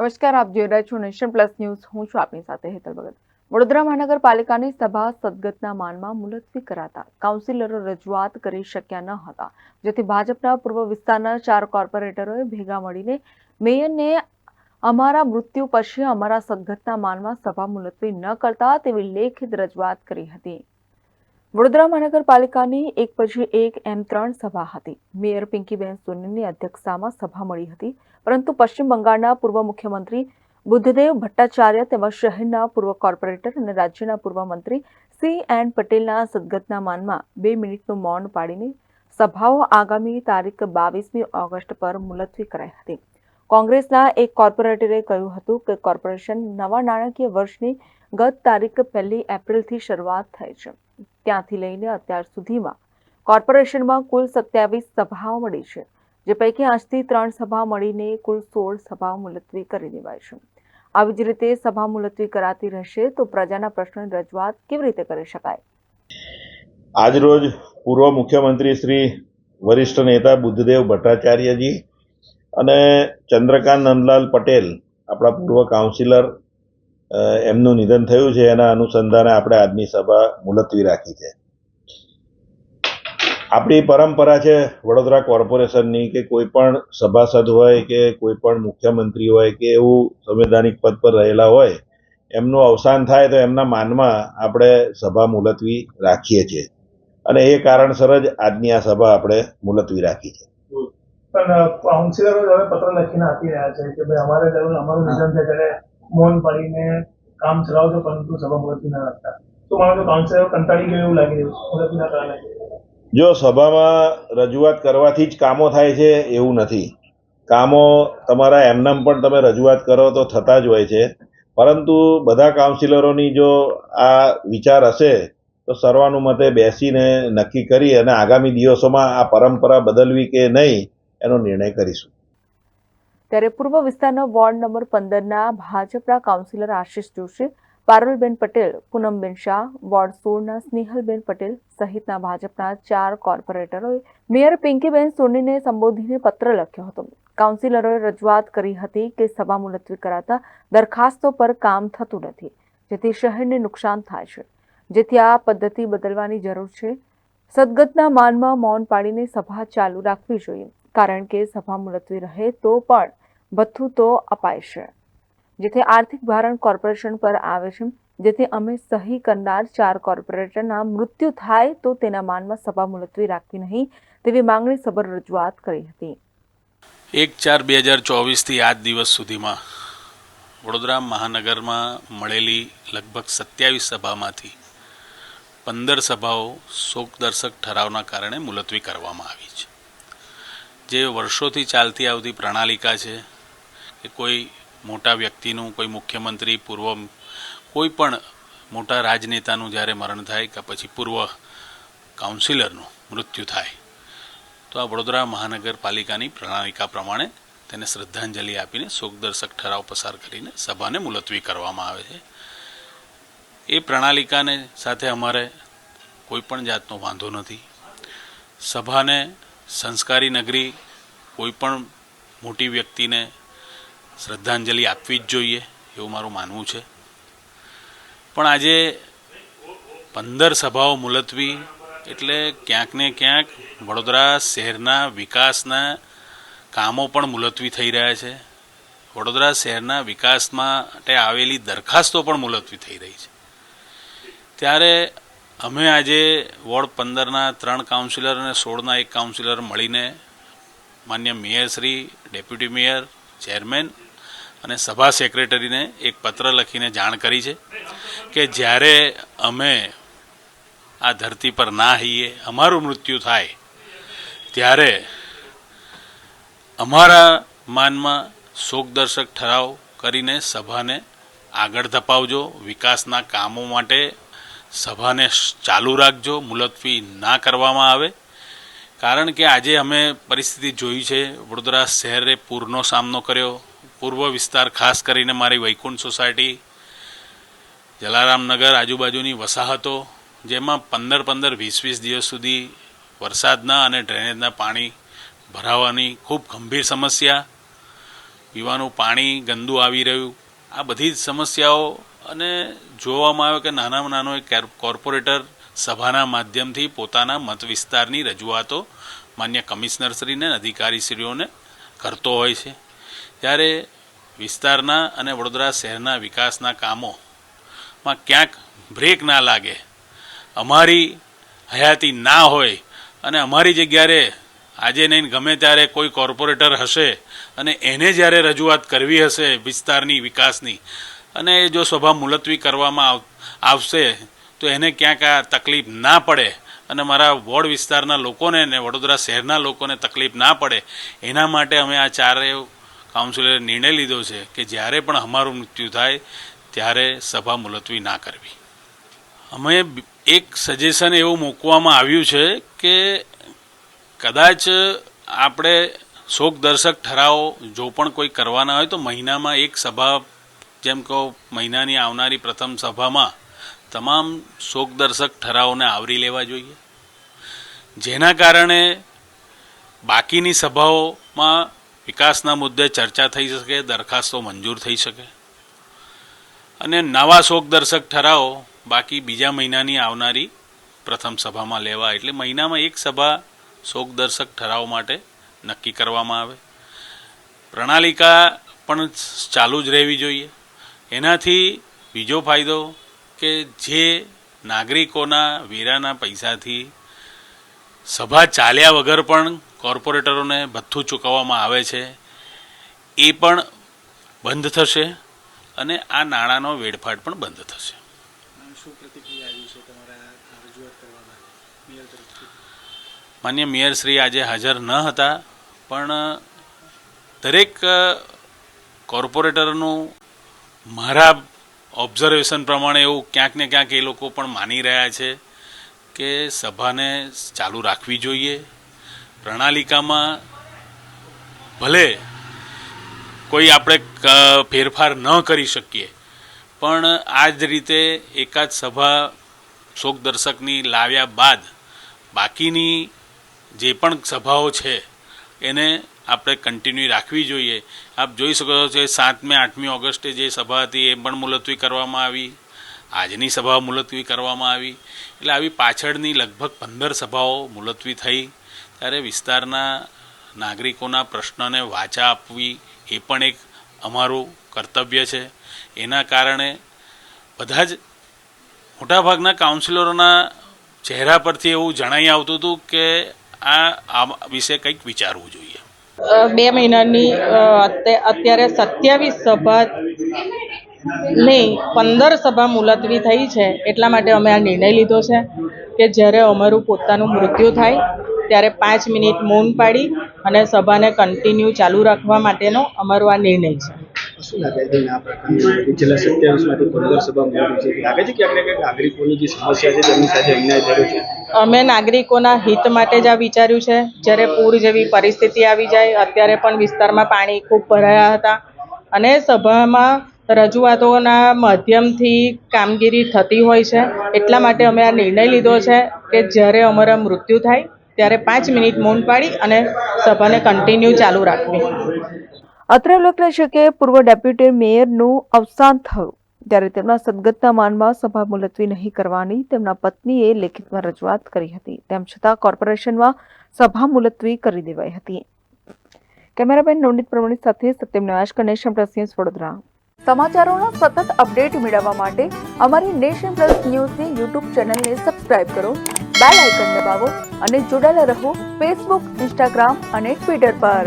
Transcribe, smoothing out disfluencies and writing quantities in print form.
નમસ્કાર, આપ જોઈ રહ્યા છો નેશન પ્લસ ન્યૂઝ. હું છું આપની સાથે હેતલ ભગત. વડોદરા મહાનગરપાલિકાની સભા સદગતના માનમાં મુલતવી કરાતા કાઉન્સિલરો રજૂઆત કરી શક્યા ન હતા, જેથી ભાજપના પૂર્વ વિસ્તારના 4 કોર્પોરેટરોએ ભેગા મળીને મેયરને અમારા મૃત્યુ પછી અમારા સદગતના માનમાં સભા મુલતવી ન કરતા તેવી લેખિત રજૂઆત કરી હતી. વડોદરા મહાનગરપાલિકાની એક પછી એક એમ 3 સભા હતી. મેયર પિંકીબેન સોનીની અધ્યક્ષતામાં સભા મળી હતી, પરંતુ પશ્ચિમ બંગાળના પૂર્વ મુખ્યમંત્રી બુદ્ધદેવ ભટ્ટાચાર્ય તેમજ શહેરના પૂર્વ કોર્પોરેટર અને રાજ્યના પૂર્વ મંત્રી CN પટેલના સદગતના માનમાં 2 મિનિટનું મૌન પાડીને સભાઓ આગામી તારીખ 22મી ઓગસ્ટ પર મુલતવી કરાઈ હતી. કોંગ્રેસના એક કોર્પોરેટરે કહ્યું હતું કે કોર્પોરેશન નવા નાણાકીય વર્ષની ગત તારીખ 1 એપ્રિલથી શરૂઆત થઈ છે. ત્યાંથી લઈને અત્યાર સુધીમાં કોર્પોરેશનમાં કુલ 27 સભાઓ મળી છે, જે પૈકી આજથી 3 સભા મળીને કુલ 16 સભાઓ મુલતવી કરી દેવાઈ છે. આવી જ રીતે સભા મુલતવી કરાતી રહેશે તો પ્રજાના પ્રશ્નોની રજૂઆત કેવી રીતે કરી શકાય? આજરોજ પૂર્વ મુખ્યમંત્રી શ્રી વરિષ્ઠ નેતા બુદ્ધદેવ ભટ્ટાચાર્યજી અને ચંદ્રકાંત નંદલાલ પટેલ આપણા પૂર્વ કાઉન્સિલર એમનું નિધન થયું છે. એના અનુસંધાને આપણે આજની સભા મુલતવી રાખી છે. આપણી પરંપરા છે વડોદરા કોર્પોરેશનની કે કોઈ પણ સભાસદ હોય કે કોઈ પણ મુખ્યમંત્રી હોય કે એવું સંવૈધાનિક પદ પર રહેલા હોય, એમનું અવસાન થાય તો એમના માનમાં આપણે સભા મુલતવી રાખીએ છીએ અને એ કારણસર જ આજની આ સભા આપણે મુલતવી રાખી છે. પણ કાઉન્સિલરો હવે પત્ર લખીને આપી રહ્યા છે કે ભાઈ અમારે અમારું નિધન છે ત્યારે મૌન પાડીને કામ ચલાવજો, પરંતુ સભા મુલતવી ના રાખતા. તો માનો કાઉન્સિલરો કંટાળી ગયો એવું લાગી રહ્યું છે મુલતવીના કારણે. જો સભામાં રજૂઆત કરવાથી જ કામો થાય છે એવું નથી. કામો તમારા એમનેમ પણ તમે રજૂઆત કરો તો થતા જ હોય છે, પરંતુ બધા કાઉન્સિલરોની જો આ વિચાર હશે તો સર્વાનુમતે બેસીને નક્કી કરી અને આગામી દિવસોમાં આ પરંપરા બદલવી કે નહીં એનો નિર્ણય કરીશું. ત્યારે પૂર્વ વિસ્તારના વોર્ડ નંબર 15ના ભાજપના કાઉન્સિલર આશિષ જોશી, પારુલબેન પટેલ, પૂનમબેન શાહ, વોર્ડ 16ના સ્નેહલબેન પટેલ સહિતના ભાજપના 4 કોર્પોરેટરોએ મેયર પિંકીબેન સોનીને સંબોધીને પત્ર લખ્યો હતો. કાઉન્સિલરોએ રજૂઆત કરી હતી કે સભા મુલતવી કરાતા દરખાસ્તો પર કામ થતું નથી, જેથી શહેરને નુકસાન થાય છે, જેથી આ પદ્ધતિ બદલવાની જરૂર છે. સદગતના માનમાં મૌન પાડીને સભા ચાલુ રાખવી જોઈએ, કારણ કે સભા મુલતવી રહે તો પણ ભથ્થું તો અપાય છે, જેથી આર્થિક ભારણ કોર્પોરેશન પર આવે છે. જેથી અમે સહી કરનાર 4 કોર્પોરેટરના મૃત્યુ થાય તો તેના માનમાં સભા મુલતવી રાખવી નહીં તેવી માંગણી સભર રજૂઆત કરી હતી. 1/4/2024થી આજ દિવસ સુધીમાં વડોદરા મહાનગરમાં મળેલી લગભગ 27 સભામાંથી 15 સભાઓ શોકદર્શક ઠરાવના કારણે મુલતવી કરવામાં આવી છે. જે વર્ષોથી ચાલતી આવતી પ્રણાલિકા છે કે કોઈ મોટા વ્યક્તિનું, કોઈ મુખ્યમંત્રી, પૂર્વ કોઈ પણ મોટા રાજનેતાનું જ્યારે મરણ થાય કે પછી પૂર્વ કાઉન્સિલરનું મૃત્યુ થાય તો આ વડોદરા મહાનગરપાલિકાની પ્રણાલિકા પ્રમાણે તેને શ્રદ્ધાંજલિ આપીને શોકદર્શક ઠરાવ પસાર કરીને સભાને મુલતવી કરવામાં આવે છે. એ પ્રણાલિકાને સાથે અમારે કોઈ પણ જાતનો વાંધો નથી. સભાને સંસ્કારી નગરી કોઈ પણ મોટી વ્યક્તિને શ્રદ્ધાંજલિ આપવી જ જોઈએ એવું મારું માનવું છે. પણ આજે 15 સભાઓ મુલતવી એટલે ક્યાંક ને ક્યાંક વડોદરા શહેરના વિકાસના કામો પણ મુલતવી થઈ રહ્યા છે. વડોદરા શહેરના વિકાસ માટે આવેલી દરખાસ્તો પણ મુલતવી થઈ રહી છે. ત્યારે અમે આજે વોર્ડ 15ના 3 કાઉન્સિલર અને 16ના 1 કાઉન્સિલર મળીને માન્ય મેયરશ્રી, ડેપ્યુટી મેયર, ચેરમેન અને સભા સેક્રેટરીને એક પત્ર લખીને જાણ કરી છે કે જ્યારે અમે આ ધરતી પર ના હઈએ, અમારું મૃત્યુ થાય ત્યારે અમારા માનમાં શોકદર્શક ઠરાવ કરીને સભાને આગળ ધપાવજો, વિકાસના કામો માટે સભાને ચાલુ રાખજો, મુલતવી ના કરવામાં આવે. કારણ કે આજે અમે પરિસ્થિતિ જોઈ છે. વડોદરા શહેરે પૂરનો સામનો કર્યો. પૂર્વ વિસ્તાર ખાસ કરીને મારી વૈકુંઠ સોસાયટી, જલારામનગર આજુબાજુની વસાહતો, જેમાં 15-15, 20-20 દિવસ સુધી વરસાદના અને ડ્રેનેજના પાણી ભરાવાની ખૂબ ગંભીર સમસ્યા. પીવાનું પાણી ગંદુ આવી રહ્યું, આ બધી જ સમસ્યાઓ અને જોવામાં આવ્યો કે નાનામાં નાનો એક કોર્પોરેટર સભાના માધ્યમથી પોતાના મત વિસ્તારની રજૂઆતો માન્ય કમિશનરશ્રીને અધિકારીશ્રીઓને કરતો હોય છે. ત્યારે વિસ્તારના અને વડોદરા શહેરના વિકાસના કામોમાં ક્યાંક બ્રેક ના લાગે, અમારી હયાતી ના હોય અને અમારી જગ્યાએ આજે નહીં ગમે ત્યારે કોઈ કોર્પોરેટર હશે અને એને જ્યારે રજૂઆત કરવી હશે વિસ્તારની વિકાસની, અને જો સભા મુલતવી કરવામાં આવશે તો એને ક્યાંક આ તકલીફ ના પડે અને મારા વોર્ડ વિસ્તારના લોકોને અને વડોદરા શહેરના લોકોને તકલીફ ના પડે, એના માટે અમે આ ચારેય કાઉન્સિલરે નિર્ણય લીધો છે કે જ્યારે પણ અમારું મૃત્યુ થાય ત્યારે સભા મુલતવી ના કરવી. અમે એક સજેશન એવું મૂકવામાં આવ્યું છે કે કદાચ આપણે શોકદર્શક ઠરાવો જો પણ કોઈ કરવાના હોય તો મહિનામાં એક સભા, જેમ કહો મહિનાની આવનારી પ્રથમ સભામાં તમામ શોકદર્શક ઠરાવોને આવરી લેવા જોઈએ, જેના કારણે બાકીની સભાઓમાં વિકાસના મુદ્દે ચર્ચા થઈ શકે, દરખાસ્તો મંજૂર થઈ શકે અને નવા શોકદર્શક ઠરાવો બાકી બીજા મહિનાની આવનારી પ્રથમ સભામાં લેવા. એટલે મહિનામાં એક સભા શોકદર્શક ઠરાવ માટે નક્કી કરવામાં આવે. પ્રણાલિકા પણ ચાલુ જ રહેવી જોઈએ. એનાથી બીજો ફાયદો કે જે નાગરિકોના વેરાના પૈસાથી સભા ચાલ્યા વગર પણ કોર્પોરેટરોને ભથ્થું ચૂકવવામાં આવે છે એ પણ બંધ થશે અને આ નાણાંનો વેડફાટ પણ બંધ થશે. માન્ય મેયરશ્રી આજે હાજર ન હતા, પણ દરેક કોર્પોરેટરનું મારા ઓબ્ઝર્વેશન પ્રમાણે એવું ક્યાંક ને ક્યાંક એ લોકો પણ માની રહ્યા છે કે સભાને ચાલુ રાખવી જોઈએ. પ્રણાલિકામાં ભલે કોઈ આપણે ફેરફાર ન કરી શકીએ, પણ આ જ રીતે એકાદ સભા શોકદર્શકની લાવ્યા બાદ બાકીની જે પણ સભાઓ છે એને આપણે કન્ટિન્યુ રાખવી જોઈએ. આપ જોઈ શકો છો 7મી 8મી ઓગસ્ટે જે સભા હતી એ પણ મુલતવી કરવામાં આવી, આજની સભા મુલતવી કરવામાં આવી. એટલે આવી પાછળની લગભગ 15 સભાઓ મુલતવી થઈ. ત્યારે વિસ્તારના નાગરિકોના પ્રશ્નને વાચા આપવી એ પણ એક અમારું કર્તવ્ય છે. એના કારણે બધા જ મોટાભાગના કાઉન્સિલરોના ચહેરા પરથી એવું જણાઈ આવતું હતું કે આ વિશે કંઈક વિચારવું જોઈએ. 2 મહિનાની અત્યારે 27 સભા નહીં 15 સભા મુલતવી થઈ છે. એટલા માટે અમે આ નિર્ણય લીધો છે કે જ્યારે અમારું પોતાનું મૃત્યુ થાય ત્યારે 5 મિનિટ મૌન પાડી અને સભાને કન્ટિન્યુ ચાલુ રાખવા માટેનો અમારો આ નિર્ણય છે. શું લાગે છે આ પ્રકારની છેલ્લા 27માંથી 15 સભા મોડી છે? લાગે છે કે આપણે કંઈક નાગરિકોની જે સમસ્યા છે તેમની સાથે અન્યાય થયો છે? અમે નાગરિકોના હિત માટે જ આ વિચાર્યું છે. જ્યારે પૂર જેવી પરિસ્થિતિ આવી જાય, અત્યારે પણ વિસ્તારમાં પાણી ખૂબ ભરાયા હતા અને સભામાં રજૂઆતોના માધ્યમથી કામગીરી થતી હોય છે. એટલા માટે અમે આ નિર્ણય લીધો છે કે જ્યારે અમારા મૃત્યુ થાય ત્યારે 5 મિનિટ મૌન પાડી અને સભાને કન્ટિન્યુ ચાલુ રાખવી. અત્રે ઉલ્લેખનીય છે કે પૂર્વ ડેપ્યુટી મેયરનું અવસાન થયું ત્યારે તેમના સદગતના માનમાં સભા મુલતવી નહીં કરવાની તેમના પત્નીએ લેખિતમાં રજૂઆત કરી હતી. તેમ છતાં કોર્પોરેશનમાં સભા મુલતવી કરી દેવાઈ હતી. કેમેરામેન નવનીત પ્રમાણિક સાથે Satyam Nyaskar, nation plus news, Vadodara. સમાચારોના સતત અપડેટ મેળવવા માટે અમારી નેશન પ્લસ ન્યૂઝની યુટ્યુબ ચેનલને સબસ્ક્રાઇબ કરો, બેલ આઇકન દબાવો અને જોડાયેલા રહો ફેસબુક, ઇન્સ્ટાગ્રામ અને ટ્વિટર પર.